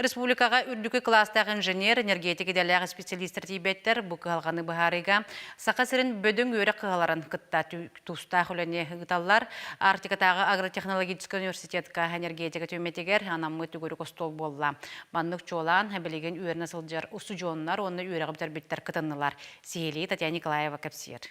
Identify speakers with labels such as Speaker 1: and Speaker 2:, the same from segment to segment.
Speaker 1: Республикага үрдүкü класстағы инженер, энергетики дәләғы специалистер тейбеттер бұ қығалғаны бұхарыға. Сақасырын бөдің өрі қығаларын қытта тұста хүләне ғыталар. Арктикатағы агротехнологический университетка энергетика төметегер анамы түгірі қостол болла. Баннық чолан, әбілеген үйеріне сылжар ұсуджонлар, оны үйері ғыптар біттер қытынылар. Сейлі Татьяна Николаева кәпсер.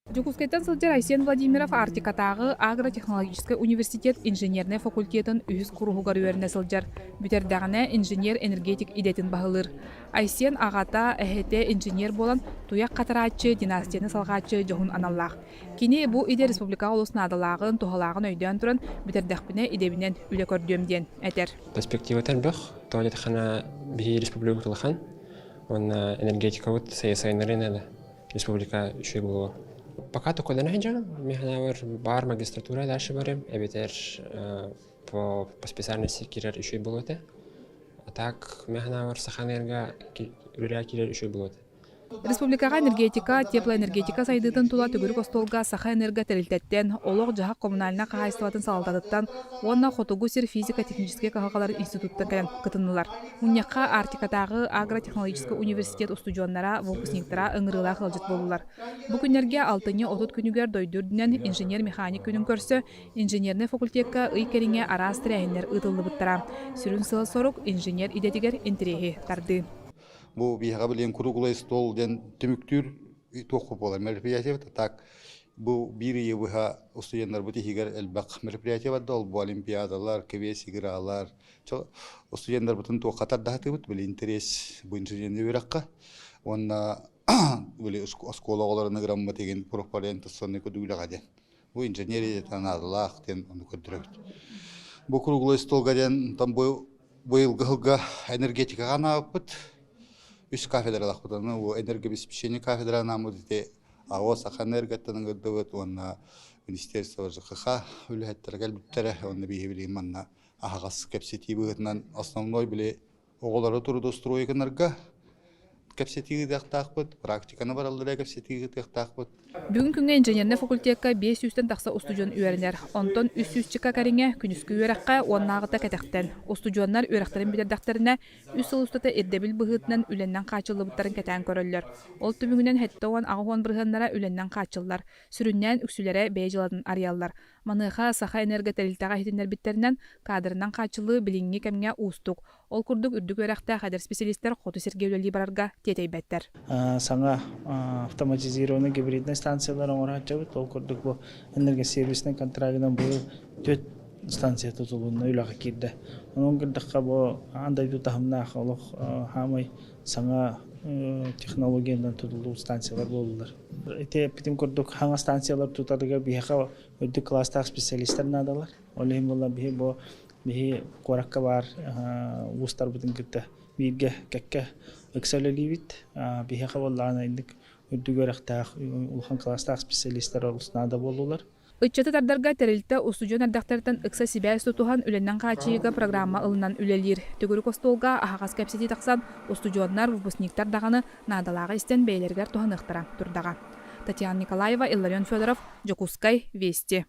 Speaker 2: Жукускеттен сылжар Айсен Владимиров Арктикатағы агротехнологический университет инженерный факультетін үйіз құруғығар үйеріне сылжар. Бүтердағына инженер-энергетик идетін бағылыр. Айсен ағата әхеті инженер болан туяқ қатаратчы, династияны салғатчы жоғын аналлақ. Кені бұл иде республика олысын адалағын, тұғалағын өйден тұрын бүтердәқпіне идебінен үлі көрдемден әтер.
Speaker 3: Перспективатар бұқ, туалет қана бі республика тұлыған, оны энергетика өт саясайнырын республика үші болуы. Пока только до нахиджа, бар магистратура дальше барим, эбитер по специальности кирер еще и было. А так механавар саханерга үря кирер еще и было.
Speaker 2: Республикага энергетика, теплоэнергетика сайдытын тула түгүрүк остолга саха энерго терилтеттен, олог жаха коммунальна кахайстылатын салдатыттан, онна хотугу сир физико-технический кахалар институттан кәлен кытынылар. Уньяққа Арктикатағы агротехнологический университет устудионнара, выпускниктара ыңырыла қылжыт болулар. Бу күнерге 6-30 күнігер дойдурдінен инженер-механик күнін көрсі, инженерный факультетка ый кериңе арас тірәйінлер ытылы бұттара. Сүрін сылы сорук инженер идетігер интереги тарды.
Speaker 4: Бу биһага билен круглый стол ден түмүктүр тоқып болар мероприятие так бу бир йыга студенттер бу тигер элбак мероприятие бадда ол бу олимпиадалар квес игралар студенттер бутун тоқатар датыбыт бил интерес бу инженерный биракка онна били оскологолорун грамма деген пропагандасыны көдүлөгө ден бу инженерия танадылак ден аны көдүрөт бу круглый столга ден там быйыл гылга энергетика гана бут үш кафедралах бутаны у энергообеспечение кафедра намыдыте ао сахэнерготтан гыдыбыт онна министерство ЖКХ үлэттер бүттер онна бихибили манна ахагас кепсетибытынан основной биле оголары турду стройканарга кепсетиги дактакпыт практиканы баралдыра кепсетиги дактакпыт.
Speaker 2: Бүгүн күнгө инженерный факультетка 500-тен тақса устудион үйерінер. Онтон 300-чика кариңе күнүскү үйераққа оннағыта кәтәқтен. Устудионнар үйерақтарын бідердақтарына үс сылыстаты эрдебіл бұғытынан үленнен қачылы бұттарын кәтән көрілер. Ол түбігінен хәттауан ағуан бірғынлара үленнен қачылар. Сүріннен үксілері бәйжіладын ариялар. Маныға саха энерго тәрілтаға хетінер біттерінен кадрынан қачылы біліңге кәмге ұстық. Ол күрдік үрдік үйерақта қадыр специалистер қоты сергеулі барарға тетейбәттер.
Speaker 5: Саңа автоматизированный гибридный станциялар оңырачабыт, ол күрдік бұл энергосервисінің контрагынан бұл 4 станция тұтылуына үйлаға керді. Оның күрдіққа бұл андай тұтағымнақ олық хамай саңа технологиядан тұтылу станциялар болулар. Бітім күрдік хаңа станциялар тұтадыға бейіға өдді класстағы специалистер надалар. Олейм болла бейі бұл бейі қораққа бар ұстар бұтын күтті бейге кәкке өксәлі бит бейіға боллағына ендік өддүгөр актаах улхан класстаах специалисттер олуснада болулар.
Speaker 2: Ыччаты тардарга терилте устудион ардактардан ыкса сибәс тутухан үленнән качыйга программа ылынан үлелир. Төгүрү костолга ахагас кепсети таксан устудионнар выпускниктар даганы надалага истен бейлергер туханыктара турдага. Татьяна Николаева, Илларион Федоров, Жокускай, Вести.